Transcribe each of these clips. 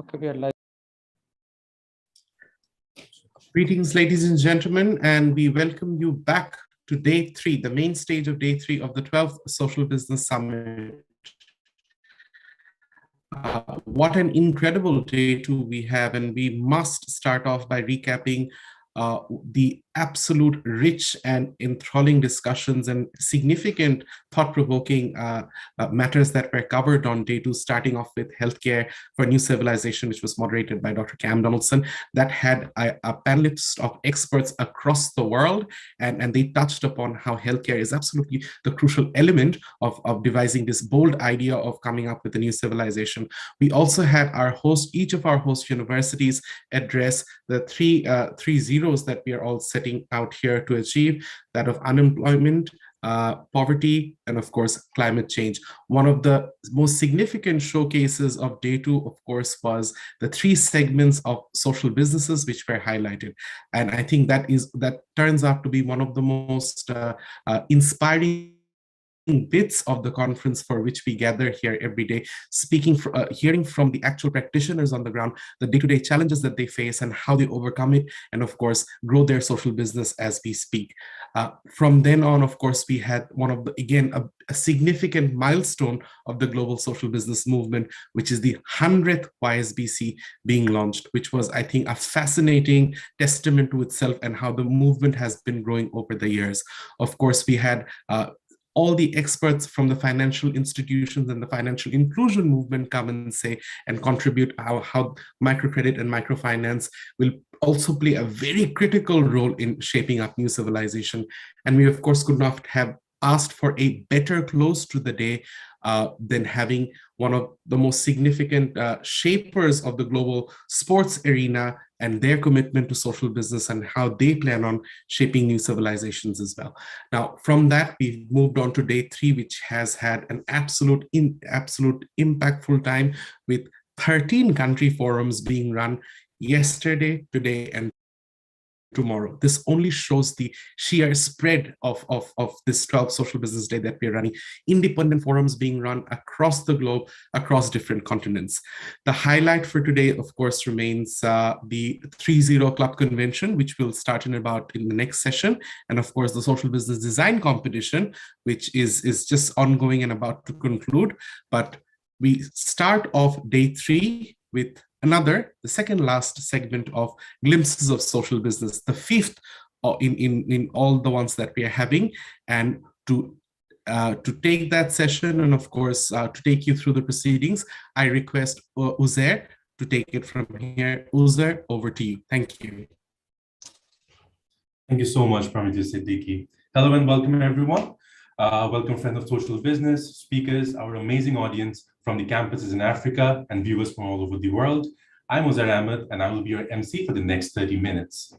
Okay, we are live. Greetings, ladies and gentlemen, and we welcome you back to day 3, the main stage of day 3 of the 12th Social Business Summit. What an incredible day 2 we have, and we must start off by recapping the absolute rich and enthralling discussions and significant thought-provoking matters that were covered on day 2, starting off with healthcare for a new civilization, which was moderated by Dr. Cam Donaldson, that had a panelist of experts across the world, and they touched upon how healthcare is absolutely the crucial element of devising this bold idea of coming up with a new civilization. We also had our host, each of our host universities address the three zeros that we are all setting out here to achieve, that of unemployment, poverty, and of course, climate change. One of the most significant showcases of day 2, of course, was the 3 segments of social businesses which were highlighted. And I think that turns out to be one of the most inspiring bits of the conference for which we gather here every day, hearing from the actual practitioners on the ground, the day-to-day challenges that they face and how they overcome it, and of course, grow their social business as we speak. From then on, of course, we had one of the, again, a significant milestone of the global social business movement, which is the 100th YSBC being launched, which was, I think, a fascinating testament to itself and how the movement has been growing over the years. Of course, we had all the experts from the financial institutions and the financial inclusion movement come and say and contribute how microcredit and microfinance will also play a very critical role in shaping up new civilization. And we, of course, could not have asked for a better close to the day than having one of the most significant shapers of the global sports arena and their commitment to social business and how they plan on shaping new civilizations as well. Now, from that, we've moved on to day 3, which has had an absolute impactful time with 13 country forums being run yesterday, today, and tomorrow. This only shows the sheer spread of this 12th Social Business Day that we're running. Independent forums being run across the globe, across different continents. The highlight for today, of course, remains the 3-0 Club Convention, which will start in the next session. And of course, the Social Business Design Competition, which is just ongoing and about to conclude. But we start off day 3 with the second last segment of glimpses of social business, the 5th in all the ones that we are having. And to take that session and of course to take you through the proceedings, I request Uzair to take it from here. Uzair, over to you. Thank you. Thank you so much, Pramiti Siddiqui. Hello and welcome everyone. Welcome friends of social business, speakers, our amazing audience from the campuses in Africa and viewers from all over the world. I'm Uzair Ahmed and I will be your MC for the next 30 minutes.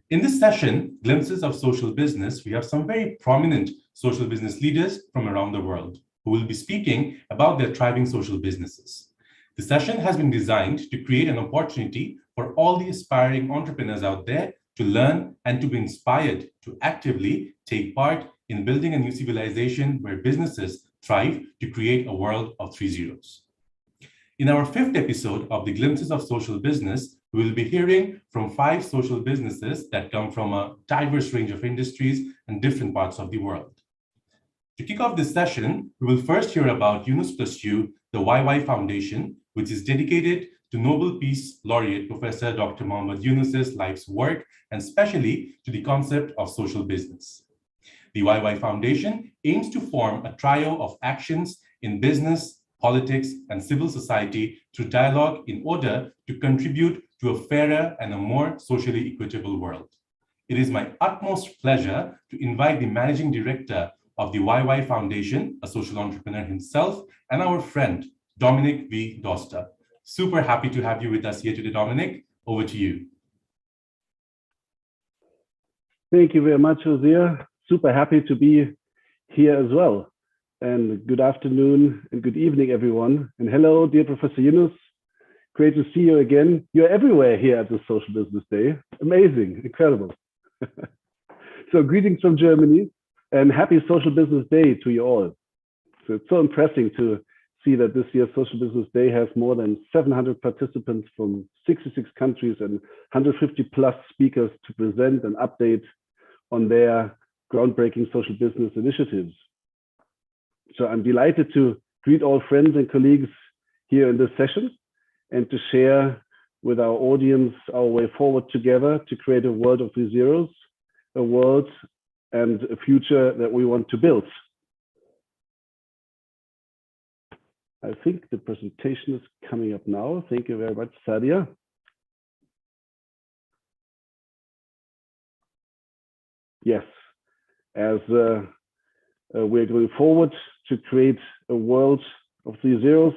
In this session, Glimpses of Social Business, we have some very prominent social business leaders from around the world who will be speaking about their thriving social businesses. The session has been designed to create an opportunity for all the aspiring entrepreneurs out there to learn and to be inspired to actively take part in building a new civilization where businesses thrive to create a world of 3 zeros. In our 5th episode of the Glimpses of Social Business, we will be hearing from 5 social businesses that come from a diverse range of industries and different parts of the world. To kick off this session, we will first hear about Yunus Plus You, the YY Foundation, which is dedicated to Nobel Peace Laureate Professor Dr. Muhammad Yunus's life's work and especially to the concept of social business. The YY Foundation aims to form a trio of actions in business, politics, and civil society through dialogue in order to contribute to a fairer and a more socially equitable world. It is my utmost pleasure to invite the Managing Director of the YY Foundation, a social entrepreneur himself, and our friend, Dominic V. Doster. Super happy to have you with us here today, Dominic. Over to you. Thank you very much, Uzair. Super happy to be here as well. And good afternoon and good evening, everyone. And hello, dear Professor Yunus. Great to see you again. You're everywhere here at the Social Business Day. Amazing, incredible. So greetings from Germany and happy Social Business Day to you all. So it's so impressive to see that this year's Social Business Day has more than 700 participants from 66 countries and 150 plus speakers to present and update on their groundbreaking social business initiatives. So I'm delighted to greet all friends and colleagues here in this session and to share with our audience our way forward together to create a world of 3 zeros, a world and a future that we want to build. I think the presentation is coming up now. Thank you very much, Sadia. Yes, as we're going forward to create a world of 3 zeros,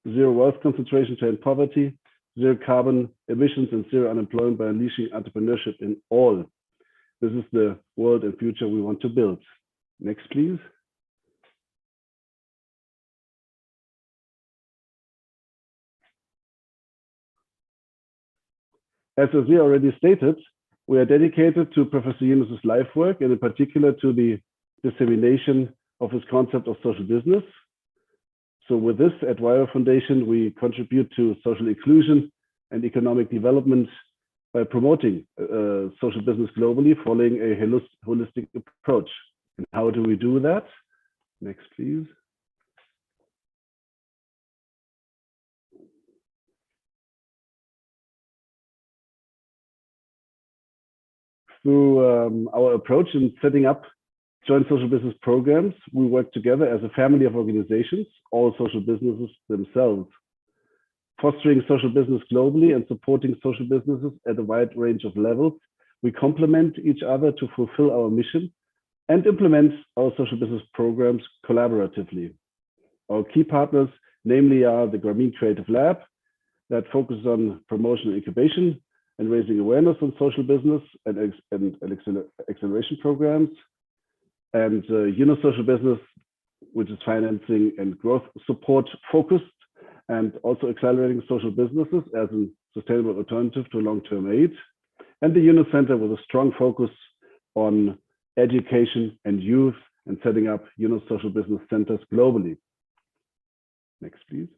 zero wealth concentration to end poverty, zero carbon emissions and zero unemployment by unleashing entrepreneurship in all. This is the world and future we want to build. Next, please. As Ozir already stated, we are dedicated to Professor Yunus's life work and in particular to the dissemination of his concept of social business. So with this, at Wire Foundation, we contribute to social inclusion and economic development by promoting social business globally, following a holistic approach. And how do we do that? Next, please. Through our approach in setting up joint social business programs, we work together as a family of organizations, all social businesses themselves, fostering social business globally and supporting social businesses at a wide range of levels. We complement each other to fulfill our mission and implement our social business programs collaboratively. Our key partners, namely, are the Grameen Creative Lab, that focuses on promotion and incubation and raising awareness on social business and acceleration programs, and Yunus Social Business, which is financing and growth support focused and also accelerating social businesses as a sustainable alternative to long-term aid, and the Yunus Center with a strong focus on education and youth and setting up Yunus Social Business Centers globally. Next, please.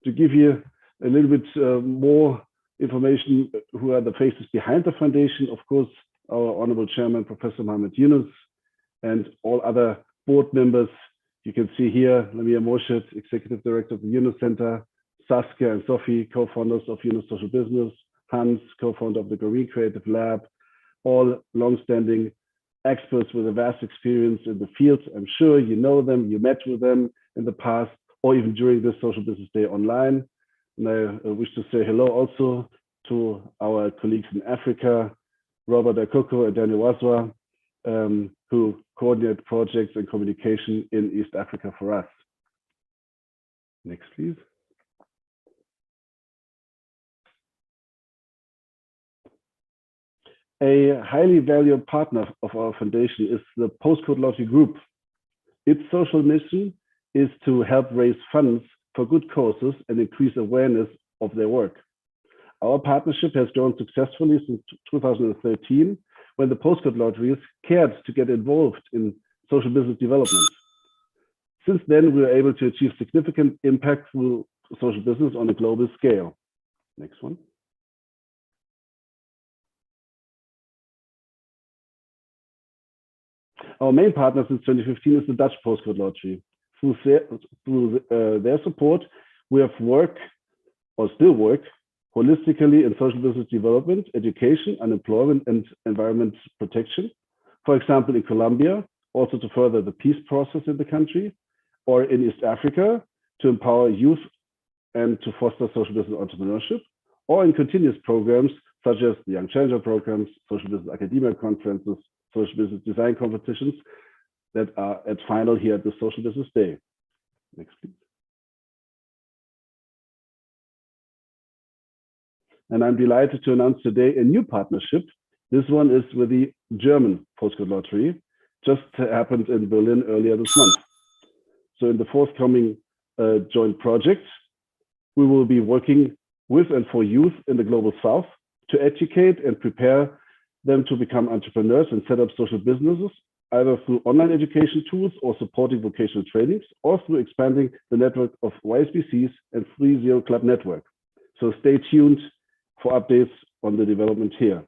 To give you a little bit more information, who are the faces behind the foundation, of course, our Honorable Chairman, Professor Mohammed Yunus, and all other board members. You can see here, Lamia Morshed, Executive Director of the Yunus Center, Saskia and Sophie, co-founders of Yunus Social Business, Hans, co-founder of the Grameen Creative Lab, all long-standing experts with a vast experience in the field. I'm sure you know them, you met with them in the past, or even during this Social Business Day online. And I wish to say hello also to our colleagues in Africa, Robert Akoko and Daniel Waswa, who coordinate projects and communication in East Africa for us. Next, please. A highly valued partner of our foundation is the Postcode Lottery Group. Its social mission is to help raise funds for good causes and increase awareness of their work. Our partnership has grown successfully since 2013, when the Postcode Lotteries cared to get involved in social business development. Since then, we were able to achieve significant impact through social business on a global scale. Next one. Our main partner since 2015 is the Dutch Postcode Lottery. Through their support, we have worked, or still work, holistically in social business development, education, unemployment, and environment protection. For example, in Colombia, also to further the peace process in the country, or in East Africa, to empower youth and to foster social business entrepreneurship, or in continuous programs such as the Young Challenger programs, social business academia conferences, social business design competitions that are at final here at the Social Business Day. Next, please. And I'm delighted to announce today a new partnership. This one is with the German Postcode Lottery, just happened in Berlin earlier this month. So in the forthcoming joint project, we will be working with and for youth in the Global South to educate and prepare them to become entrepreneurs and set up social businesses either through online education tools or supporting vocational trainings, or through expanding the network of YSBCs and Free Zero Club network. So stay tuned for updates on the development here.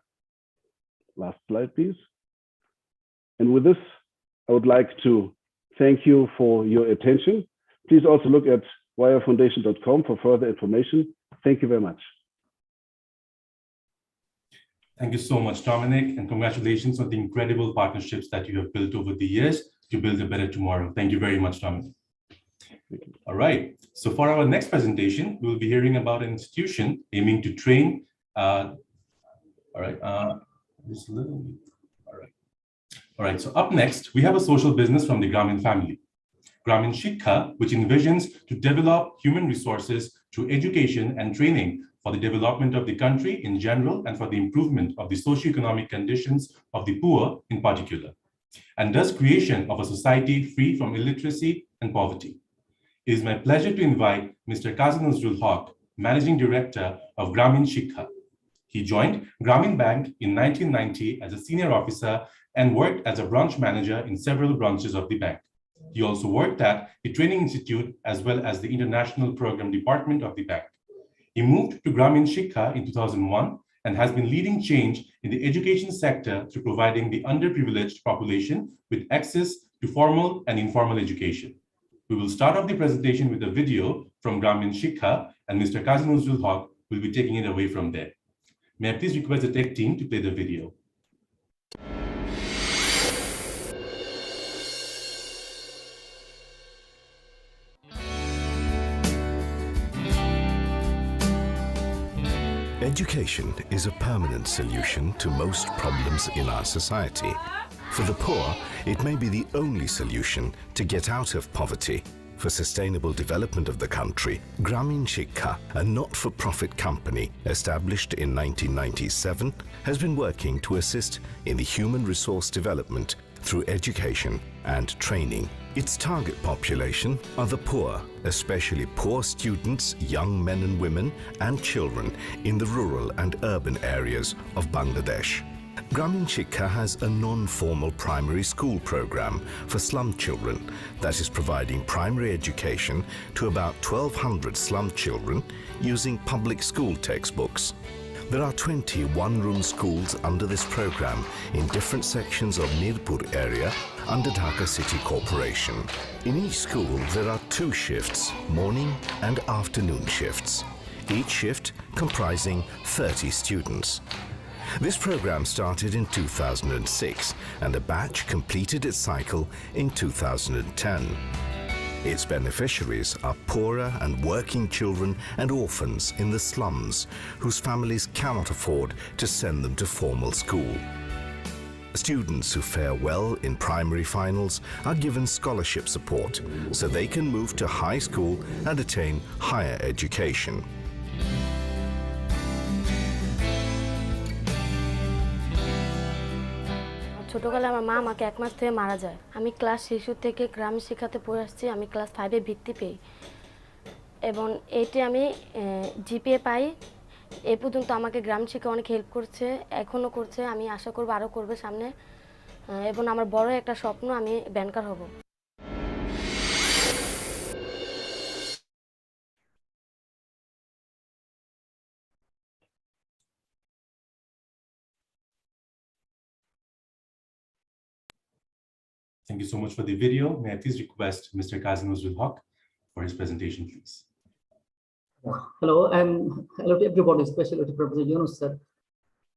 Last slide, please. And with this, I would like to thank you for your attention. Please also look at wirefoundation.com for further information. Thank you very much. Thank you so much, Dominic, and congratulations on the incredible partnerships that you have built over the years to build a better tomorrow. Thank you very much, Dominic. All right, so for our next presentation, we'll be hearing about an institution aiming to train, all right, so up next, we have a social business from the Grameen family. Grameen Shikha, which envisions to develop human resources through education and training for the development of the country in general and for the improvement of the socioeconomic conditions of the poor in particular, and thus creation of a society free from illiteracy and poverty. It is my pleasure to invite Mr. Qazi Nazrul Haq, Managing Director of Grameen Shikha. He joined Grameen Bank in 1990 as a senior officer and worked as a branch manager in several branches of the bank. He also worked at the Training Institute as well as the International Program Department of the bank. He moved to Grameen Shikha in 2001 and has been leading change in the education sector through providing the underprivileged population with access to formal and informal education. We will start off the presentation with a video from Grameen Shikha, and Mr. Qazi Nazrul Haq will be taking it away from there. May I please request the tech team to play the video? Education is a permanent solution to most problems in our society. For the poor, it may be the only solution to get out of poverty. For sustainable development of the country, Grameen Shikha, a not-for-profit company established in 1997, has been working to assist in the human resource development through education and training. Its target population are the poor, especially poor students, young men and women, and children in the rural and urban areas of Bangladesh. Grameen Shikha has a non-formal primary school program for slum children that is providing primary education to about 1,200 slum children using public school textbooks. There are 20 one-room schools under this program in different sections of Mirpur area under Dhaka City Corporation. In each school, there are 2 shifts, morning and afternoon shifts, each shift comprising 30 students. This program started in 2006 and a batch completed its cycle in 2010. Its beneficiaries are poorer and working children and orphans in the slums whose families cannot afford to send them to formal school. Students who fare well in primary finals are given scholarship support so they can move to high school and attain higher education. ছোটবেলা আমার মা আমাকে 1 মাস থেকে মারা যায়। আমি class শিশু থেকে গ্রামীণ শিক্ষাতে পড়ে আসছি। আমি ক্লাস 5 এ বৃত্তি পেয়ে এবং এইতে আমি জিপিএ পাই। এই পর্যন্ত আমাকে গ্রামীণ শিক্ষা অনেক হেল্প করছে, এখনো করছে। আমি আশা করব আরো করবে সামনে এবং আমার বড় একটা স্বপ্ন আমি ব্যাংকার হব। Thank you so much for the video. May I please request Mr. Qazi Nazrul Haq for his presentation, please? Hello to everybody, especially to Professor Yunus sir.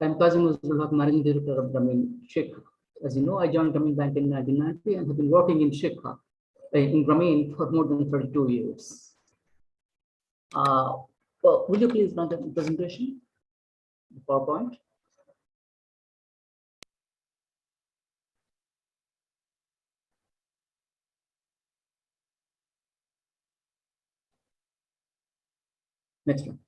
I'm Qazi Nazrul Haq, Managing Director of Grameen Shikha. As you know, I joined Grameen Bank in 1990 and have been working in Shikha, in Grameen for more than 32 years. Well, will you please run the presentation, the PowerPoint? Next one.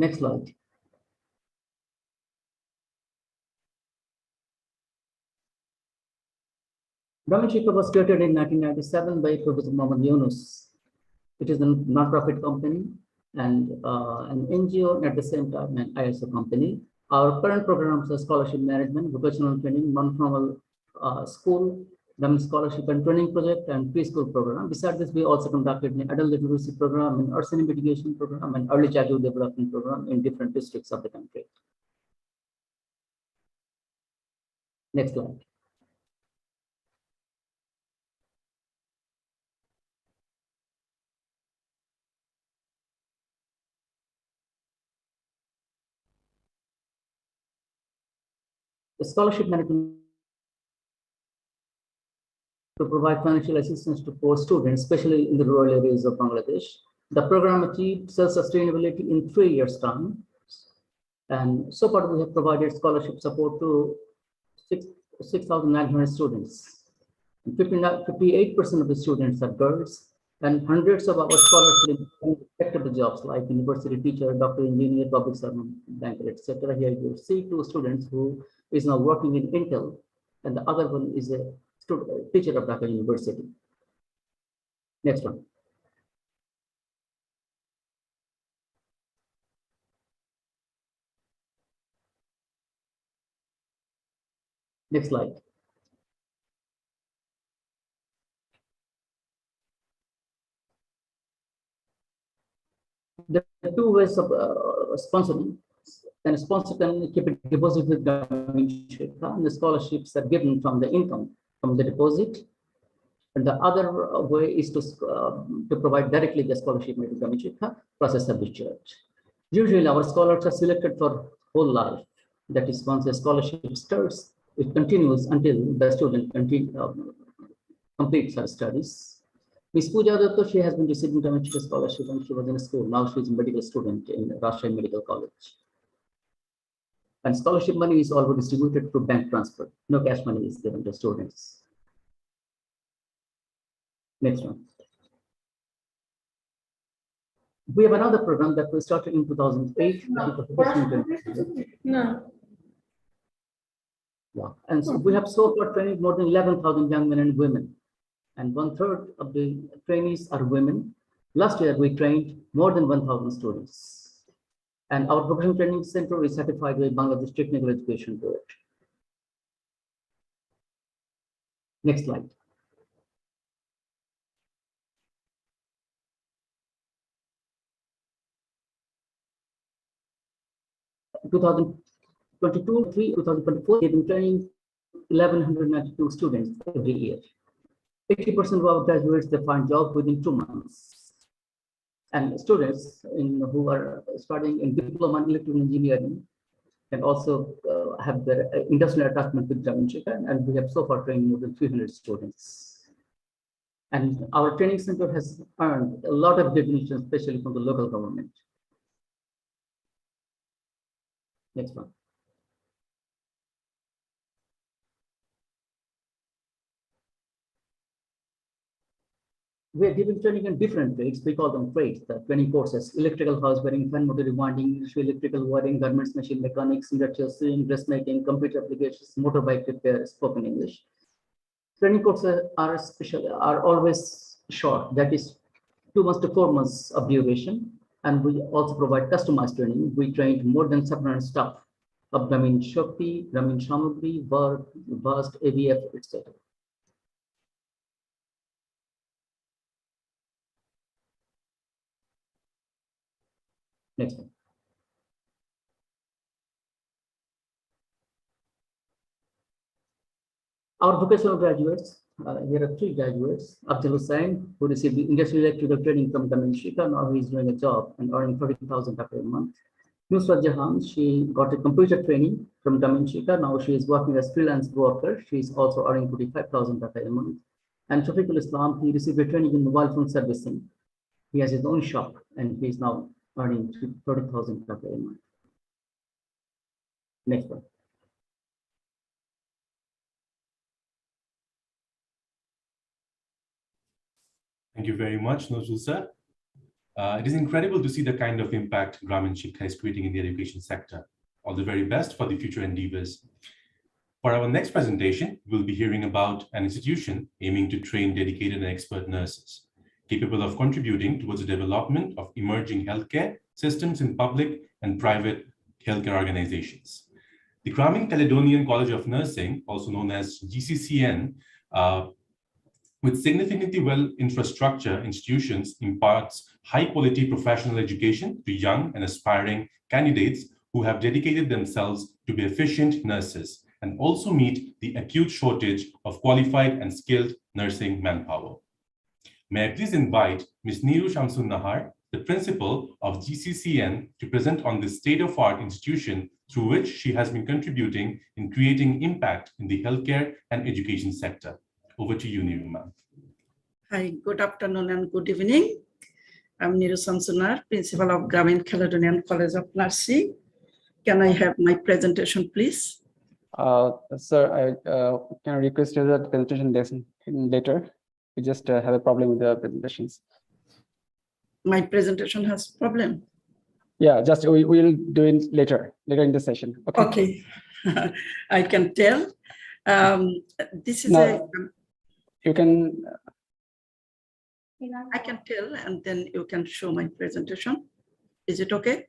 Next slide. Grameen Shikha was created in 1997 by Professor Muhammad Yunus. It is a non-profit company and an NGO and at the same time an ISO company Our current programs are scholarship management, vocational training, non-formal school, scholarship and training project, and preschool program. Besides this, we also conducted an adult literacy program, an arson mitigation program, and early childhood development program in different districts of the country. Next slide. The scholarship management to provide financial assistance to poor students, especially in the rural areas of Bangladesh. The program achieved self-sustainability in 3 years' time. And so far, we have provided scholarship support to 6,900 students. 58% of the students are girls, and hundreds of our scholars in respectable jobs like university teacher, doctor, engineer, public servant, banker, etc. Here you see 2 students who is now working in Intel, and the other one is a teacher of Dhaka University. Next one. Next slide. There are 2 ways of sponsoring. And a sponsor can keep it deposit with government, and the scholarships are given from the income from the deposit. And the other way is to provide directly the scholarship made to Gamishika, process of the church. Usually our scholars are selected for whole life. That is, once the scholarship starts, it continues until the student completes her studies. Ms. Pooja Datta, she has been receiving Gamishika scholarship when she was in school. Now she is a medical student in Rajshahi Medical College. And scholarship money is already distributed through bank transfer. No cash money is given to students. Next one. We have another program that we started in 2008. No. Yeah. And so we have so far trained more than 11,000 young men and women. And 1/3 of the trainees are women. Last year, we trained more than 1,000 students. And our vocational training center is certified by Bangladesh Technical Education Board. Next slide. In 2022-2024, we've been training 1,192 students every year. 80% of our graduates, they find job within 2 months. And students who are studying in diploma in electrical engineering can also have their industrial attachment with Jamaica, and we have so far trained more than 300 students. And our training center has earned a lot of recognition, especially from the local government. Next one. We are giving training in different trades. We call them trades, the training courses: electrical house wiring, fan motor rewinding, electrical wiring, garments machine mechanics, industrial sewing, dressmaking, computer applications, motorbike repair, spoken English. Training courses are always short, that is 2 months to 4 months of duration. And we also provide customized training. We trained more than 700 staff of Gramin Shakti, Gramin Shamagri, VAST, AVF, etc. Next one. Our vocational graduates, here are 3 graduates. Abdul Hussain, who received the industrial electrical training from Gamishika, now he is doing a job and earning 30,000 a month. Nusrat Jahan, she got a computer training from Gamishika, now she is working as freelance worker. She is also earning 45,000 a month. And Shafiqul Islam, he received a training in mobile phone servicing. He has his own shop and he is now earning 30,000 a month. Next one. Thank you very much, Nozul sir. It is incredible to see the kind of impact Gramin Shikha is creating in the education sector. All the very best for the future endeavors. For our next presentation, we'll be hearing about an institution aiming to train dedicated and expert nurses, capable of contributing towards the development of emerging healthcare systems in public and private healthcare organizations. The Grameen Caledonian College of Nursing, also known as GCCN, with significantly well infrastructure institutions, imparts high-quality professional education to young and aspiring candidates who have dedicated themselves to be efficient nurses and also meet the acute shortage of qualified and skilled nursing manpower. May I please invite Ms. Neeru Shamsun Nahar, the principal of GCCN, to present on this state-of-art institution through which she has been contributing in creating impact in the healthcare and education sector. Over to you, Neeru, ma'am. Hi, good afternoon and good evening. I'm Neeru Shamsun Nahar, principal of Grameen Caledonian College of Nursing. Can I have my presentation, please? Sir, I can request you that presentation later. We just have a problem with the presentations. My presentation has problem. Yeah, just we will do it later in the session. Okay. I can tell. This is you can. I can tell, and then you can show my presentation. Is it okay?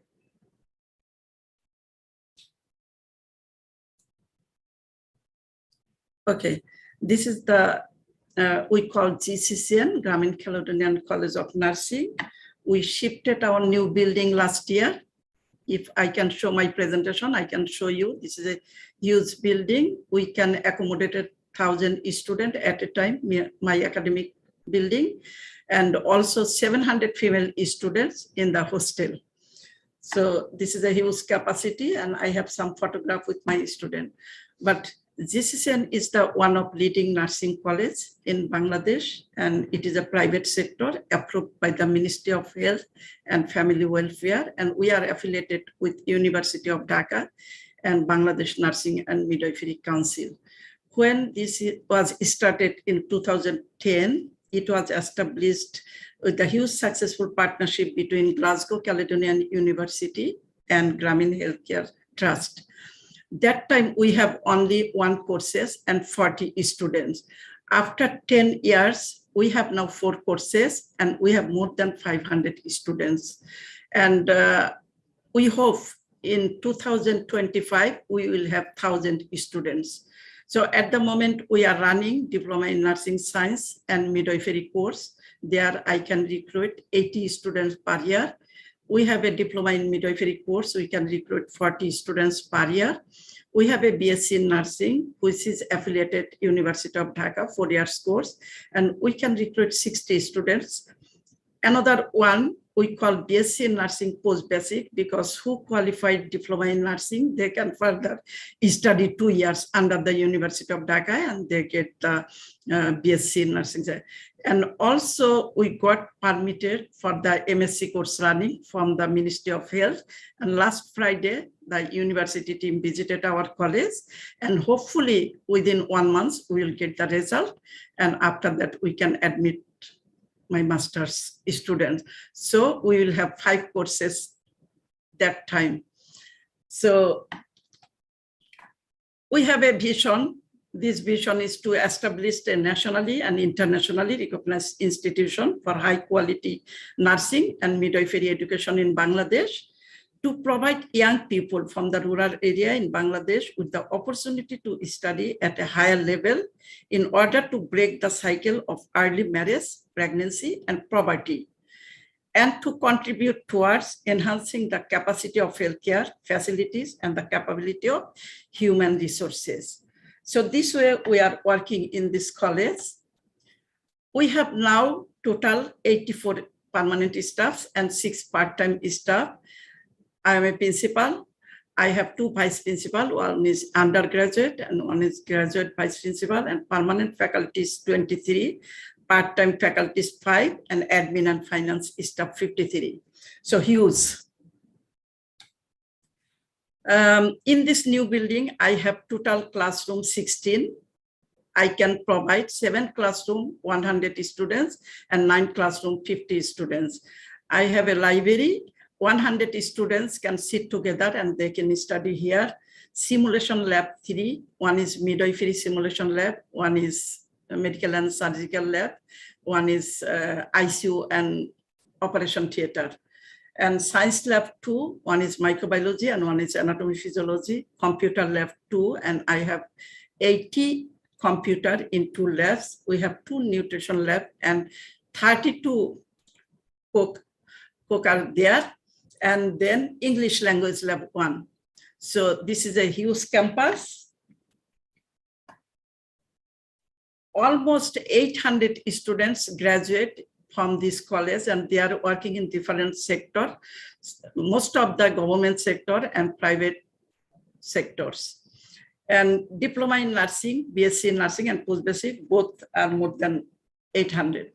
Okay. This is the we call GCCN, Grameen Caledonian College of Nursing. We shifted our new building last year. If I can show my presentation, I can show you. This is a huge building. We can accommodate 1,000 students at a time, my academic building, and also 700 female students in the hostel. So this is a huge capacity, and I have some photograph with my student. But GCCN is the one of leading nursing college in Bangladesh, and it is a private sector approved by the Ministry of Health and Family Welfare, and we are affiliated with University of Dhaka and Bangladesh Nursing and Midwifery Council. When this was started in 2010, it was established with a huge successful partnership between Glasgow Caledonian University and Grameen Healthcare Trust. That time we have only 1 courses and 40 students. After 10 years, we have now 4 courses and we have more than 500 students. And we hope in 2025, we will have 1,000 students. So at the moment we are running Diploma in Nursing Science and Midwifery course. There I can recruit 80 students per year. We have a Diploma in Midwifery course. We can recruit 40 students per year. We have a BSc in Nursing, which is affiliated University of Dhaka, 4 years course, and we can recruit 60 students. Another one we call BSc in Nursing Post-Basic, because who qualified Diploma in Nursing, they can further study 2 years under the University of Dhaka and they get the BSc in Nursing. And also we got permitted for the MSc course running from the Ministry of Health. And last Friday, the university team visited our college, and hopefully within 1 month, we will get the result. And after that, we can admit my master's students. So we will have 5 courses that time. So we have a vision. This vision is to establish a nationally and internationally recognized institution for high quality nursing and midwifery education in Bangladesh, to provide young people from the rural area in Bangladesh with the opportunity to study at a higher level in order to break the cycle of early marriage, pregnancy, and poverty, and to contribute towards enhancing the capacity of healthcare facilities and the capability of human resources. So this way we are working in this college. We have now total 84 permanent staffs and 6 part-time staff. I am a principal. I have 2 vice principal. One is undergraduate and one is graduate vice principal, and permanent faculty is 23, part-time faculty is 5, and admin and finance staff 53. So huge. In this new building, I have total classroom 16. I can provide 7 classroom, 100 students, and 9 classroom, 50 students. I have a library. 100 students can sit together and they can study here. Simulation lab 3, one is midwifery simulation lab, one is medical and surgical lab, one is ICU and operation theater. And science lab 2, one is microbiology and one is anatomy physiology. Computer lab 2, and I have 80 computer in 2 labs. We have 2 nutrition lab and 32 cook are there. And then English language lab 1. So this is a huge campus. Almost 800 students graduate from this college, and they are working in different sectors, most of the government sector and private sectors. And diploma in nursing, BSc in nursing and post-basic, both are more than 800.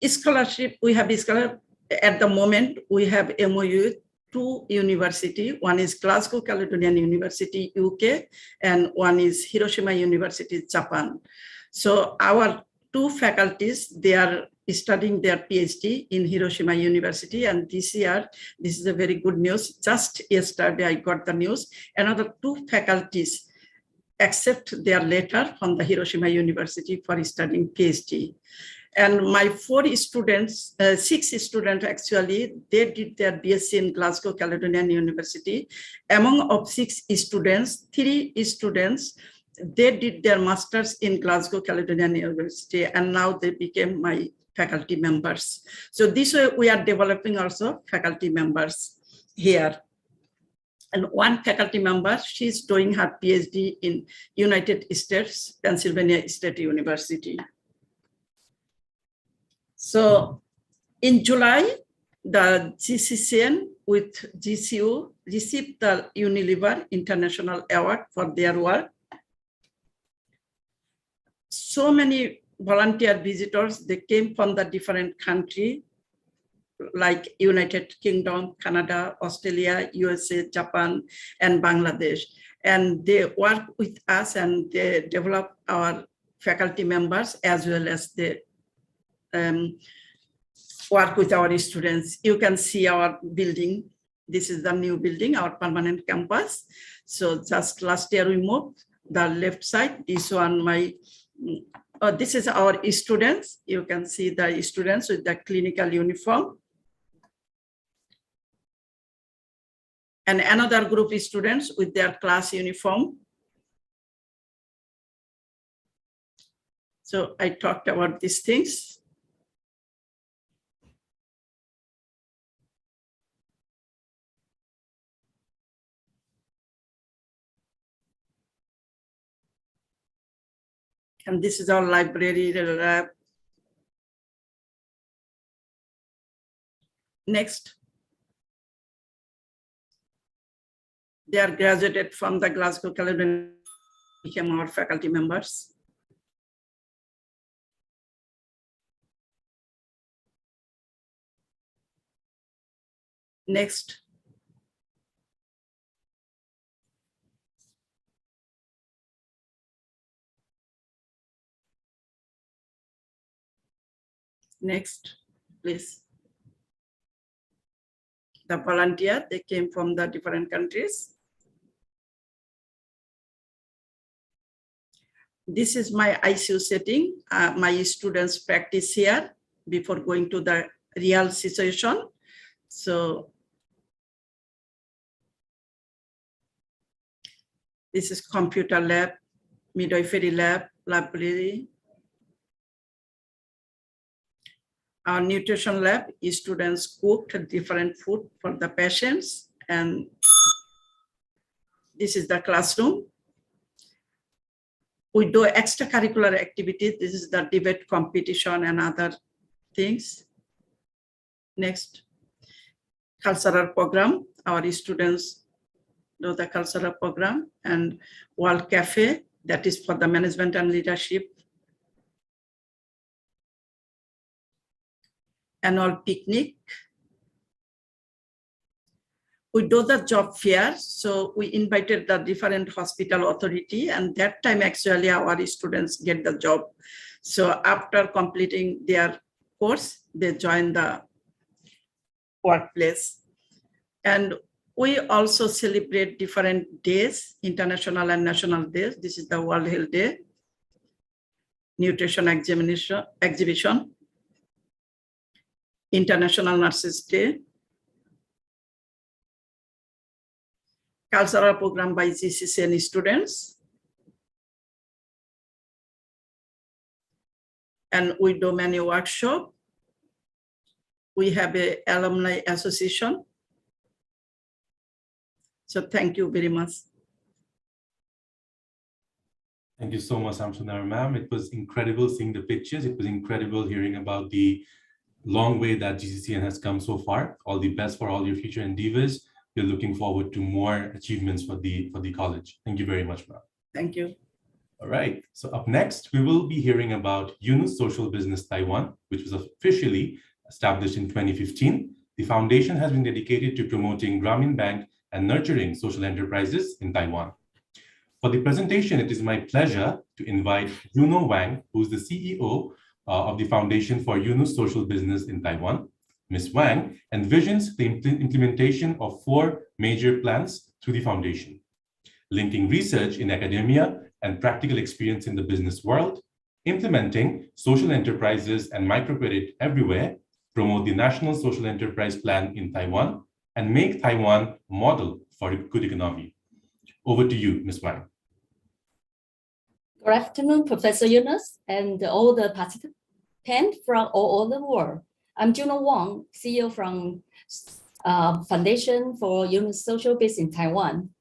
Scholarship, we have scholarship. At the moment, we have MOU with 2 universities. One is Glasgow Caledonian University, UK, and one is Hiroshima University, Japan. So our 2 faculties, they are studying their PhD in Hiroshima University, and this year, this is a very good news. Just yesterday, I got the news. Another 2 faculties accept their letter from the Hiroshima University for studying PhD. And my 4 students, 6 students actually, they did their BSc in Glasgow Caledonian University. Among of 6 students, 3 students, they did their masters in Glasgow Caledonian University, and now they became my faculty members. So this way we are developing also faculty members here. And one faculty member, she's doing her PhD in United States, Pennsylvania State University. So in July, the GCCN with GCU received the Unilever International Award for their work. So many volunteer visitors, they came from the different countries like United Kingdom, Canada, Australia, USA, Japan, and Bangladesh. And they work with us and they develop our faculty members as well as they work with our students. You can see our building. This is the new building, our permanent campus. So just last year we moved the left side. This one, this is our students. You can see the students with the clinical uniform. And another group of students with their class uniform. So I talked about these things. And this is our library lab. Next. They are graduated from the Glasgow Caledonian, became our faculty members. Next. Next, please. The volunteer, they came from the different countries. This is my ICU setting. My students practice here before going to the real situation. So this is computer lab, midwifery lab, library. Our nutrition lab, students cooked different food for the patients. And this is the classroom. We do extracurricular activities. This is the debate competition and other things. Next, cultural program. Our students do the cultural program, and World Cafe, that is for the management and leadership. Annual picnic. We do the job fair, so we invited the different hospital authority, and that time actually our students get the job. So after completing their course, they join the workplace. And we also celebrate different days, international and national days. This is the World Health Day, nutrition exhibition, International Nurses Day, cultural program by GCCN students. And we do many workshops. We have an alumni association. So thank you very much. Thank you so much, Samshunar ma'am. It was incredible seeing the pictures. It was incredible hearing about the long way that GCCN has come so far. All the best for all your future endeavors. We're looking forward to more achievements for the college. Thank you very much, ma'am. Thank you. All right, so up next, we will be hearing about Yunus Social Business Taiwan, which was officially established in 2015. The foundation has been dedicated to promoting Grameen Bank and nurturing social enterprises in Taiwan. For the presentation, it is my pleasure to invite Juno Wang, who is the CEO of the Foundation for Yunus Social Business in Taiwan. Ms. Wang envisions the implementation of 4 major plans through the foundation: linking research in academia and practical experience in the business world, implementing social enterprises and microcredit everywhere, promote the National Social Enterprise Plan in Taiwan, and make Taiwan a model for a good economy. Over to you, Ms. Wang. Good afternoon, Professor Yunus and all the participants from all over the world. I'm Juno Wang, CEO from Foundation for Yunus Social Business in Taiwan.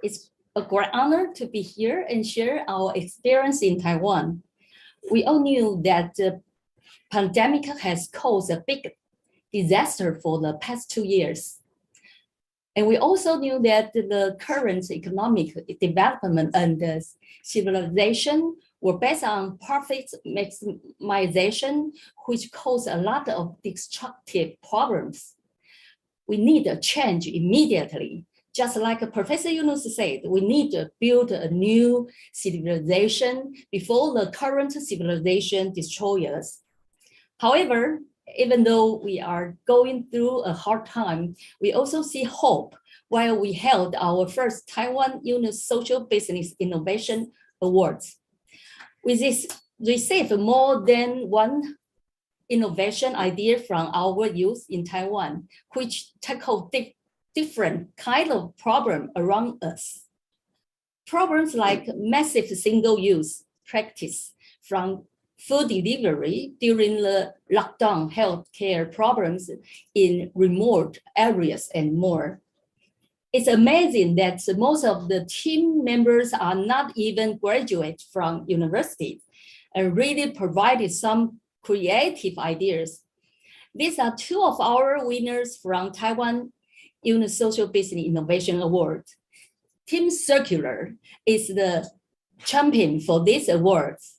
It's a great honor to be here and share our experience in Taiwan. We all knew that the pandemic has caused a big disaster for the past 2 years. And we also knew that the current economic development and the civilization were based on profit maximization, which caused a lot of destructive problems. We need a change immediately. Just like Professor Yunus said, we need to build a new civilization before the current civilization destroys us. However, even though we are going through a hard time, we also see hope while we held our first Taiwan Yunus Social Business Innovation Awards. We received more than 1 innovation idea from our youth in Taiwan, which tackled different kind of problem around us. Problems like massive single-use practice from food delivery during the lockdown, healthcare problems in remote areas, and more. It's amazing that most of the team members are not even graduates from university and really provided some creative ideas. These are 2 of our winners from Taiwan Yunus Social Business Innovation Award. Team Circular is the champion for these awards.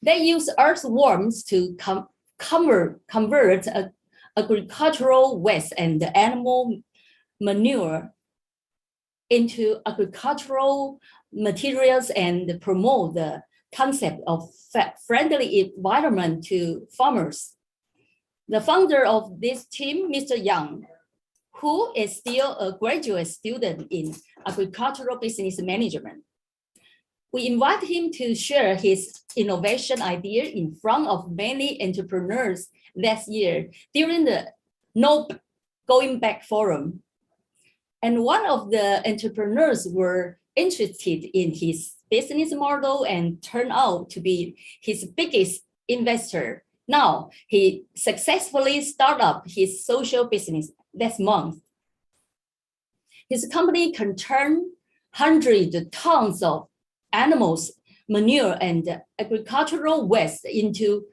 They use earthworms to convert agricultural waste and animal manure into agricultural materials and promote the concept of friendly environment to farmers. The founder of this team, Mr. Yang, who is still a graduate student in agricultural business management. We invite him to share his innovation idea in front of many entrepreneurs last year during the No Going Back Forum. And one of the entrepreneurs were interested in his business model and turned out to be his biggest investor. Now he successfully started up his social business last month. His company can turn hundreds of tons of animals, manure, and agricultural waste into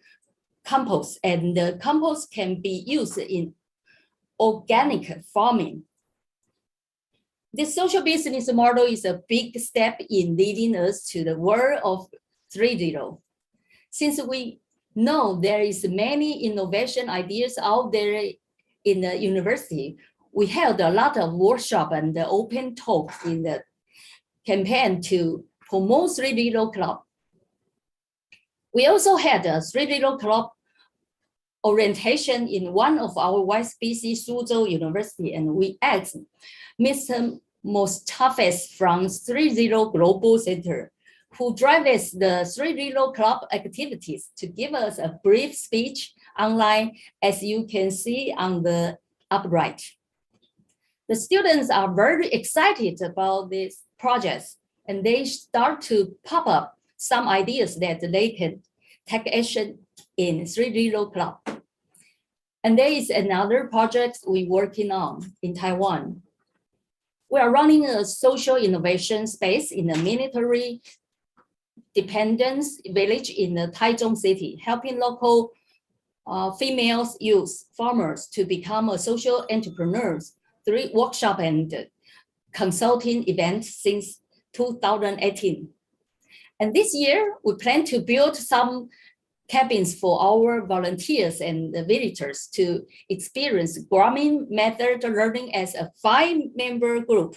compost, and the compost can be used in organic farming. This social business model is a big step in leading us to the world of 3.0. Since we know there is many innovation ideas out there in the university, we held a lot of workshops and open talks in the campaign to promote 3.0 Club. We also had a 3.0 Club orientation in one of our YSBC Suzhou University, and we asked Mr. Mostafez from 3.0 Global Center, who drives the 3.0 Club activities, to give us a brief speech online, as you can see on the upright. The students are very excited about these projects, and they start to pop up some ideas that they can take action in 3.0 Club. And there is another project we're working on in Taiwan. We are running a social innovation space in a military dependence village in the Taichung city, helping local females, youth, farmers to become a social entrepreneurs through workshop and consulting events since 2018. And this year, we plan to build some cabins for our volunteers and the visitors to experience Grameen method learning as a 5-member group.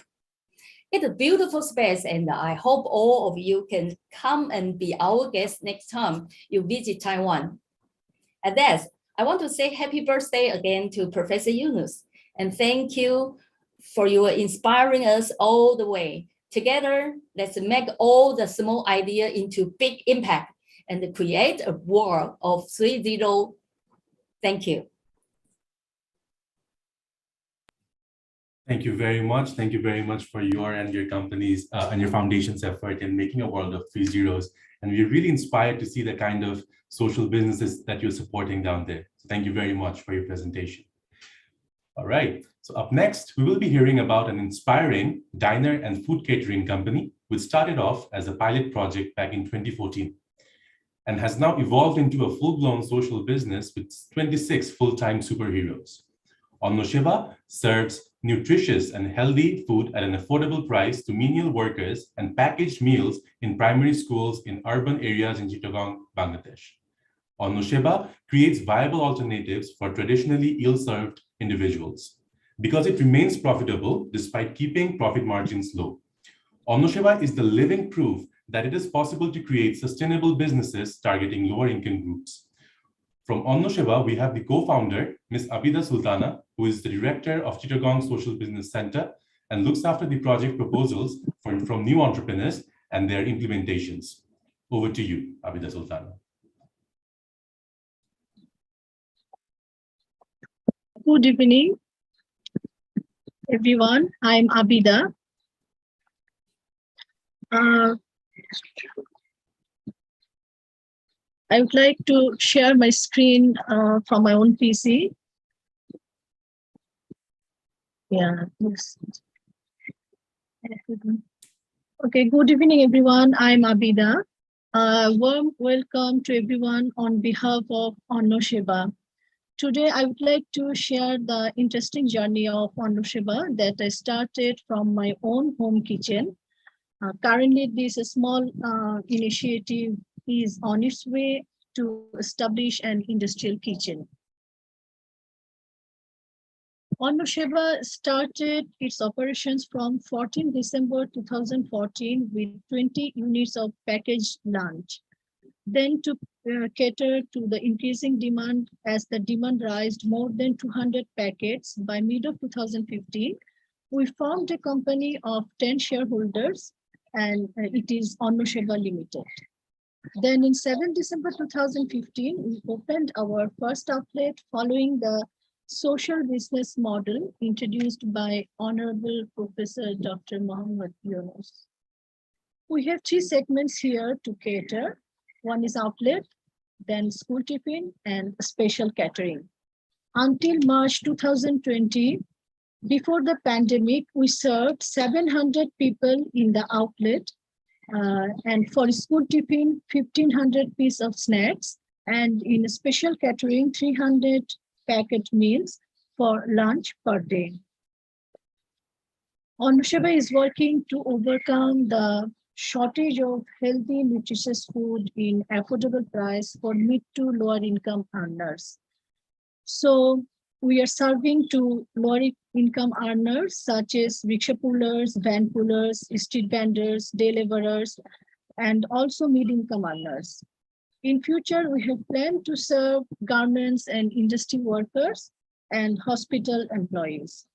It's a beautiful space, and I hope all of you can come and be our guests next time you visit Taiwan. At that, I want to say happy birthday again to Professor Yunus, and thank you for your inspiring us all the way. Together, let's make all the small idea into big impact and create a world of 3.0. Thank you. Thank you very much. Thank you very much for your and your company's and your foundation's effort in making a world of 3 zeros. And we're really inspired to see the kind of social businesses that you're supporting down there. So thank you very much for your presentation. All right, so up next, we will be hearing about an inspiring diner and food catering company, which started off as a pilot project back in 2014 and has now evolved into a full-blown social business with 26 full-time superheroes. Onnosheba serves nutritious and healthy food at an affordable price to menial workers and packaged meals in primary schools in urban areas in Chittagong, Bangladesh. Onnosheba creates viable alternatives for traditionally ill-served individuals because it remains profitable despite keeping profit margins low. Onnosheba is the living proof that it is possible to create sustainable businesses targeting lower income groups. From Onnosheba, we have the co-founder, Ms. Abida Sultana, who is the director of Chittagong Social Business Center and looks after the project proposals from new entrepreneurs and their implementations. Over to you, Abida Sultana. Good evening, everyone. I'm Abida. I would like to share my screen from my own PC. Yeah. Yes. Okay. Good evening, everyone. I'm Abida. Warm welcome to everyone on behalf of Onnosheba. Today, I would like to share the interesting journey of Onnosheba that I started from my own home kitchen. Currently, this small initiative is on its way to establish an industrial kitchen. Onnosheba started its operations from 14 December 2014 with 20 units of packaged lunch. Then to cater to the increasing demand, as the demand raised more than 200 packets by mid of 2015, we formed a company of 10 shareholders, and it is Onnosheba Limited. Then in 7 December 2015, we opened our first outlet following the social business model introduced by Honorable Professor Dr. Muhammad Yunus. We have 3 segments here to cater. One is outlet, then school tiffin, and special catering. Until March 2020, before the pandemic, we served 700 people in the outlet, and for school tiffin, 1,500 pieces of snacks, and in special catering, 300 packet meals for lunch per day. Onnosheba is working to overcome the shortage of healthy, nutritious food in affordable price for mid to lower income earners. So we are serving to lower income earners such as rickshaw pullers, van pullers, street vendors, day laborers, and also mid-income earners. In future, we have planned to serve garments and industry workers and hospital employees.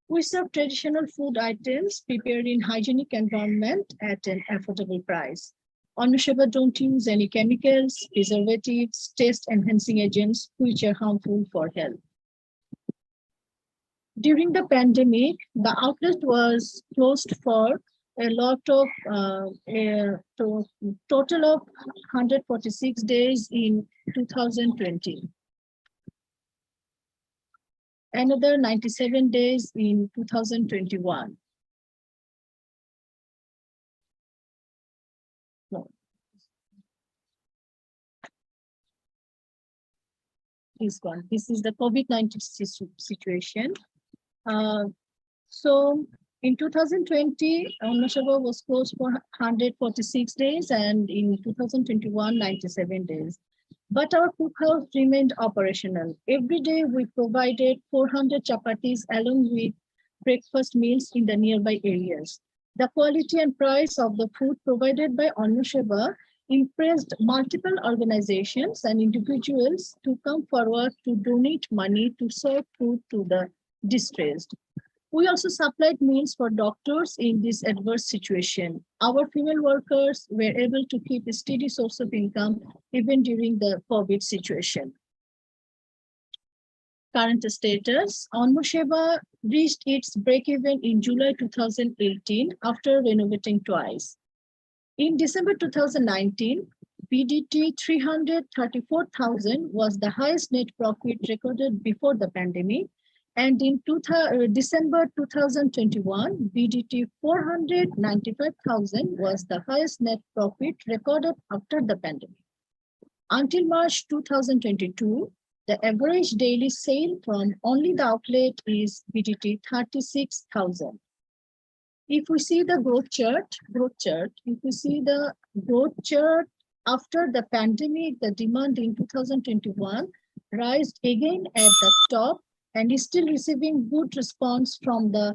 We serve traditional food items prepared in hygienic environment at an affordable price. Onnosheba don't use any chemicals, preservatives, taste enhancing agents which are harmful for health. During the pandemic, the outlet was closed for a lot of a total of 146 days in 2020. Another 97 days in 2021. No. Please go on. This is the COVID-19 situation. So in 2020, Annaseba was closed for 146 days, and in 2021, 97 days. But our cook house remained operational. Every day we provided 400 chapatis along with breakfast meals in the nearby areas. The quality and price of the food provided by Annaseba impressed multiple organizations and individuals to come forward to donate money to serve food to the distressed. We also supplied meals for doctors in this adverse situation. Our female workers were able to keep a steady source of income even during the COVID situation. Current status, Annaseba reached its break-even in July 2018 after renovating twice. In December 2019, BDT 334,000 was the highest net profit recorded before the pandemic. And in December 2021, BDT 495,000 was the highest net profit recorded after the pandemic. Until March 2022, the average daily sale from only the outlet is BDT 36,000. If we see the growth chart, if we see the growth chart after the pandemic, the demand in 2021 rised again at the top and is still receiving good response from the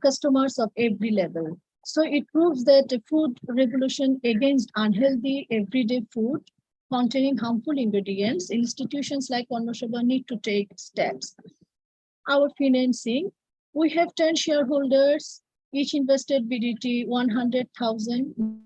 customers of every level. So it proves that the food revolution against unhealthy everyday food containing harmful ingredients, institutions like Annaseba need to take steps. Our financing, we have 10 shareholders, each invested BDT 100,000.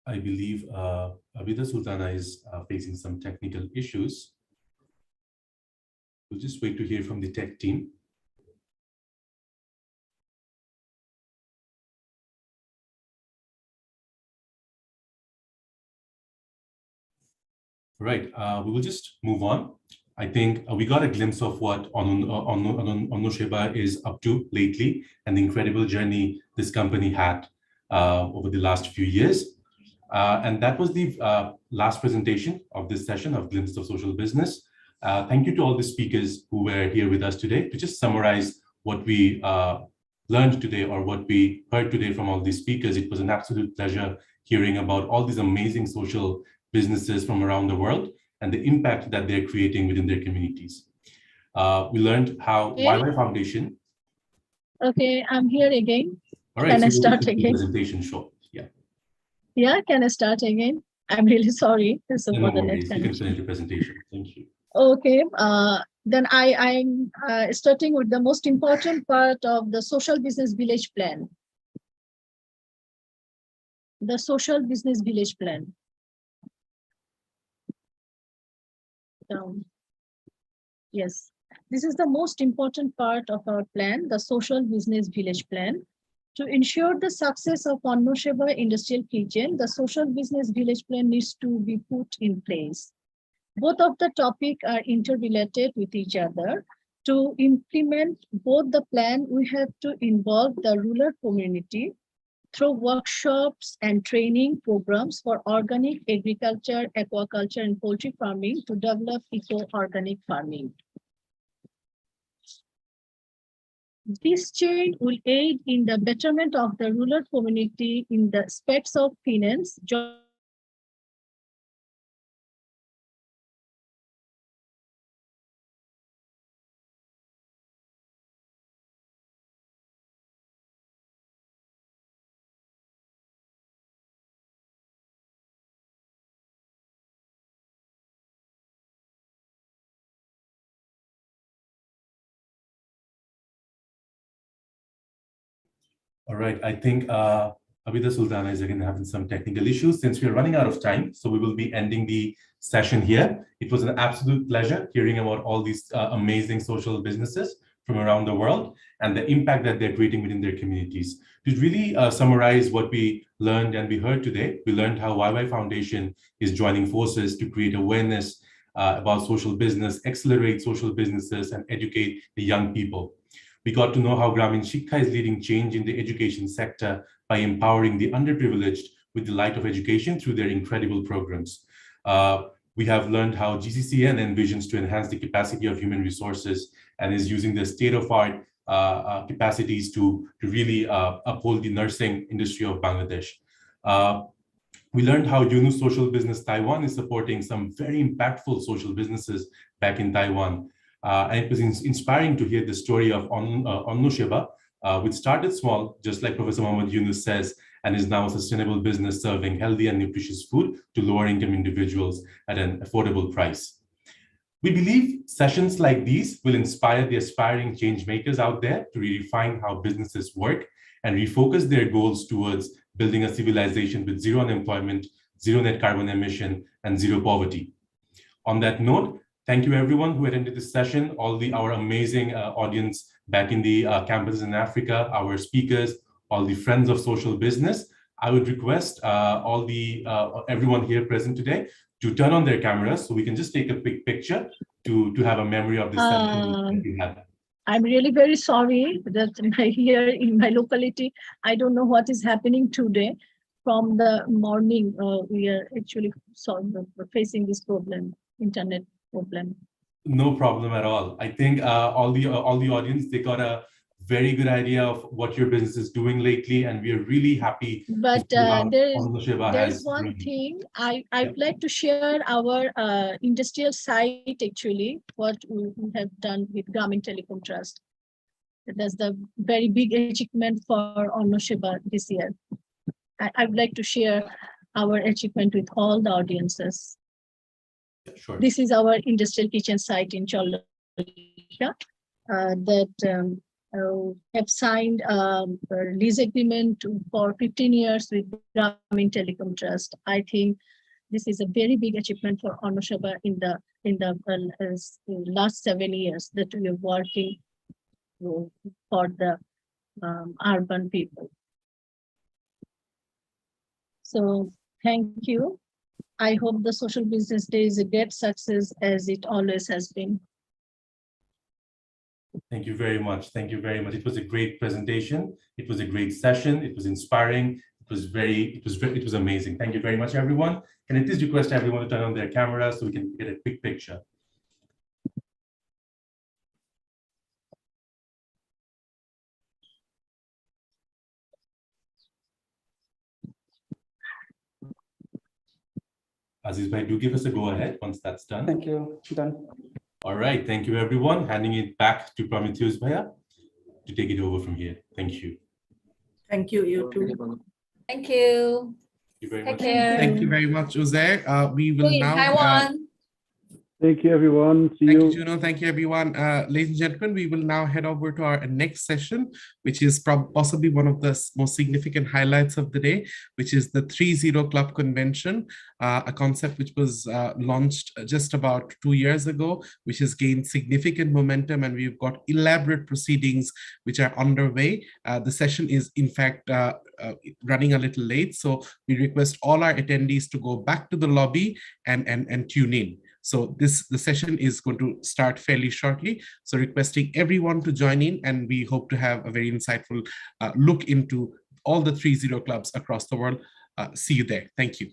I believe Abida Sultana is facing some technical issues. We'll just wait to hear from the tech team. Right, we will just move on. I think we got a glimpse of what Annaseba is up to lately and the incredible journey this company had over the last few years. And that was the last presentation of this session of Glimpses of Social Business. Thank you to all the speakers who were here with us today. To just summarize what we learned today or what we heard today from all these speakers, it was an absolute pleasure hearing about all these amazing social businesses from around the world and the impact that they're creating within their communities. We learned how Wildlife Foundation. Okay, I'm here again. All right, can so I start again? Presentation short. Yeah. Yeah, can I start again? I'm really sorry. So No for the worries. net You can connection. finish your presentation. Thank you. Okay, then I'm starting with the most important part of the social business village plan. The social business village plan. Yes, this is the most important part of our plan, the social business village plan. To ensure the success of Annaseba Industrial Kitchen, the social business village plan needs to be put in place. Both of the topics are interrelated with each other. To implement both the plan, we have to involve the rural community through workshops and training programs for organic agriculture, aquaculture, and poultry farming to develop eco-organic farming. This change will aid in the betterment of the rural community in the aspects of finance, job, All right, I think Abida Sultana is again having some technical issues since we're running out of time. So we will be ending the session here. It was an absolute pleasure hearing about all these amazing social businesses from around the world and the impact that they're creating within their communities. To really summarize what we learned and we heard today, we learned how YY Foundation is joining forces to create awareness about social business, accelerate social businesses, and educate the young people. We got to know how Grameen Shikha is leading change in the education sector by empowering the underprivileged with the light of education through their incredible programs. We have learned how GCCN envisions to enhance the capacity of human resources and is using the state-of-art capacities to really uphold the nursing industry of Bangladesh. We learned how Yunus Social Business Taiwan is supporting some very impactful social businesses back in Taiwan. And it was inspiring to hear the story of Onno Sheba, which started small, just like Professor Mohammed Yunus says, and is now a sustainable business serving healthy and nutritious food to lower income individuals at an affordable price. We believe sessions like these will inspire the aspiring change makers out there to redefine how businesses work and refocus their goals towards building a civilization with zero unemployment, zero net carbon emission, and zero poverty. On that note, thank you everyone who attended this session, our amazing audience back in the campuses in Africa, our speakers, all the friends of social business. I would request everyone here present today to turn on their cameras so we can just take a quick picture to have a memory of this session that we had. I'm really very sorry that here in my locality, I don't know what is happening today. From the morning, we are actually facing this problem, internet problem. No problem at all. I think all the audience, they got a very good idea of what your business is doing lately, and we are really happy. But there is one thing I'd like to share our industrial site, actually, what we have done with Grameen Telecom Trust. That's the very big achievement for Onno Sheba this year. I'd like to share our achievement with all the audiences. Sure. This is our industrial kitchen site in Cholda that have signed a lease agreement for 15 years with Grameen Telecom Trust. I think this is a very big achievement for Onno Sheba in the last 7 years that we are working for the urban people. So thank you. I hope the Social Business Day is a great success as it always has been. Thank you very much. Thank you very much. It was a great presentation. It was a great session. It was inspiring. It was amazing. Thank you very much, everyone. Can I please request everyone to turn on their camera so we can get a quick picture? Aziz Bhai, do give us a go ahead once that's done. Thank you. Done. All right. Thank you, everyone. Handing it back to Prometheus Bhaiya to take it over from here. Thank you. Thank you, you too. Thank you. Thank you very Take much. care. Thank you very much, Uzair. We will See you in now. Taiwan. Thank you, everyone. See Thank you. you, Juno. Thank you, everyone. Ladies and gentlemen, we will now head over to our next session, which is possibly one of the most significant highlights of the day, which is the 3-0 Club Convention, a concept which was launched just about 2 years ago, which has gained significant momentum, and we've got elaborate proceedings which are underway. The session is, in fact, running a little late, so we request all our attendees to go back to the lobby and tune in. So the session is going to start fairly shortly. So requesting everyone to join in, and we hope to have a very insightful look into all the 3-0 clubs across the world. See you there. Thank you.